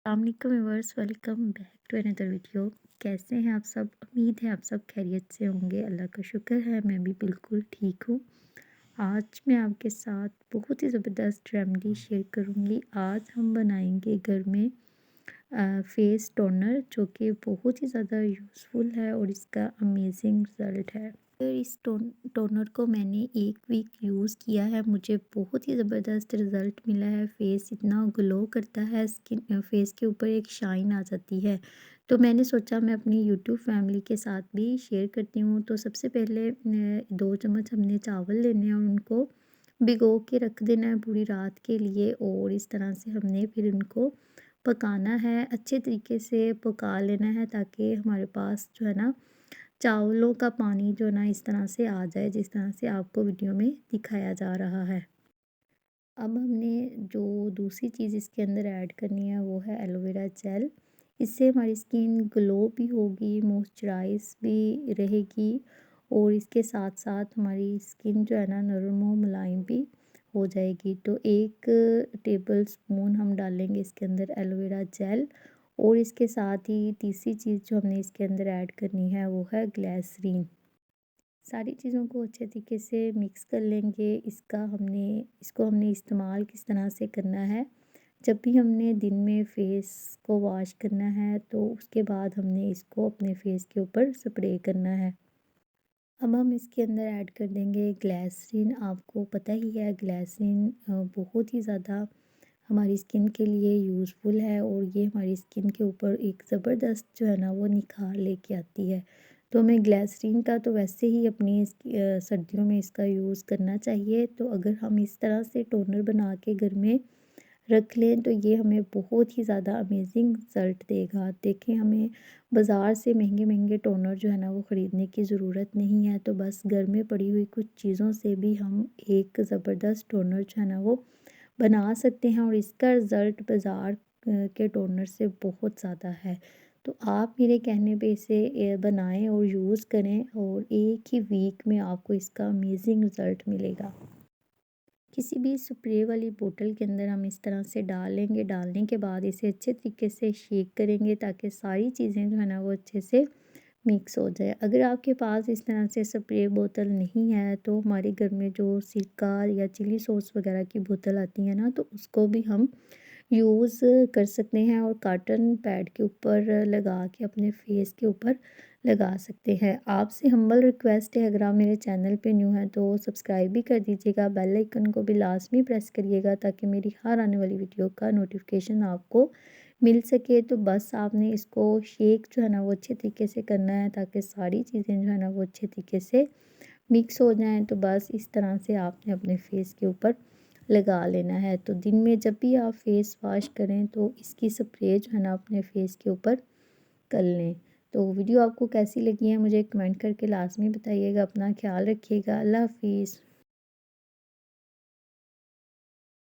अस्सलामुअलैकुम viewers, welcome back to another video. कैसे हैं आप सब? उम्मीद है आप सब खैरियत से होंगे। अल्लाह का शुक्र है मैं भी बिल्कुल ठीक हूँ। आज मैं आपके साथ बहुत ही ज़बरदस्त रेमेडी शेयर करूँगी। आज हम बनाएंगे घर में फेस टोनर, जो कि बहुत ही ज़्यादा यूज़फुल है और इसका अमेजिंग रिज़ल्ट है। फिर इस टोनर को मैंने 1 वीक यूज़ किया है, मुझे बहुत ही ज़बरदस्त रिज़ल्ट मिला है। फेस इतना ग्लो करता है, स्किन फेस के ऊपर एक शाइन आ जाती है। तो मैंने सोचा मैं अपनी यूट्यूब फैमिली के साथ भी शेयर करती हूँ। तो सबसे पहले 2 चम्मच हमने चावल लेने हैं और उनको भिगो के रख देना है पूरी रात के लिए। और इस तरह से हमने फिर उनको पकाना है, अच्छे तरीके से पका लेना है, ताकि हमारे पास जो है ना चावलों का पानी जो ना इस तरह से आ जाए, जिस तरह से आपको वीडियो में दिखाया जा रहा है। अब हमने जो दूसरी चीज़ इसके अंदर ऐड करनी है वो है एलोवेरा जेल। इससे हमारी स्किन ग्लो भी होगी, मॉइस्चराइज भी रहेगी और इसके साथ साथ हमारी स्किन जो है ना नरम और मुलायम भी हो जाएगी। तो 1 टेबल स्पून हम डालेंगे इसके अंदर एलोवेरा जेल। और इसके साथ ही तीसरी चीज़ जो हमने इसके अंदर ऐड करनी है वो है ग्लिसरीन। सारी चीज़ों को अच्छे तरीके से मिक्स कर लेंगे। इसको हमने इस्तेमाल किस तरह से करना है, जब भी हमने दिन में फेस को वॉश करना है तो उसके बाद हमने इसको अपने फेस के ऊपर स्प्रे करना है। अब हम इसके अंदर ऐड कर देंगे ग्लिसरीन। आपको पता ही है ग्लिसरीन बहुत ही ज़्यादा हमारी स्किन के लिए यूज़फुल है और ये हमारी स्किन के ऊपर एक ज़बरदस्त जो है ना वो निखार लेके आती है। तो हमें ग्लिसरीन का तो वैसे ही अपनी सर्दियों में इसका यूज़ करना चाहिए। तो अगर हम इस तरह से टोनर बना के घर में रख लें तो ये हमें बहुत ही ज़्यादा अमेजिंग रिज़ल्ट देगा। देखें, हमें बाज़ार से महंगे महंगे टोनर जो है ना वो ख़रीदने की ज़रूरत नहीं है। तो बस घर में पड़ी हुई कुछ चीज़ों से भी हम एक ज़बरदस्त टोनर जो है ना वो बना सकते हैं और इसका रिज़ल्ट बाज़ार के टोनर से बहुत ज़्यादा है। तो आप मेरे कहने पे इसे बनाएं और यूज़ करें और एक ही वीक में आपको इसका अमेजिंग रिज़ल्ट मिलेगा। किसी भी स्प्रे वाली बोतल के अंदर हम इस तरह से डालेंगे। डालने के बाद इसे अच्छे तरीके से शेक करेंगे ताकि सारी चीज़ें जो है ना वो अच्छे से मिक्स हो जाए। अगर आपके पास इस तरह से स्प्रे बोतल नहीं है तो हमारे घर में जो सिरका या चिली सॉस वगैरह की बोतल आती है ना, तो उसको भी हम यूज़ कर सकते हैं और कॉटन पैड के ऊपर लगा के अपने फेस के ऊपर लगा सकते हैं। आपसे हम्बल रिक्वेस्ट है, अगर आप मेरे चैनल पे न्यू हैं तो सब्सक्राइब भी कर दीजिएगा, बेल आइकन को भी लाजमी प्रेस करिएगा ताकि मेरी हर आने वाली वीडियो का नोटिफिकेशन आपको मिल सके। तो बस आपने इसको शेक जो है ना वो अच्छे तरीके से करना है ताकि सारी चीज़ें जो है ना वो अच्छे तरीके से मिक्स हो जाएं। तो बस इस तरह से आपने अपने फेस के ऊपर लगा लेना है। तो दिन में जब भी आप फेस वॉश करें तो इसकी स्प्रे जो है ना अपने फेस के ऊपर कर लें। तो वीडियो आपको कैसी लगी है मुझे कमेंट करके लाजमी बताइएगा। अपना ख्याल रखिएगा। अल्लाह हाफिज़।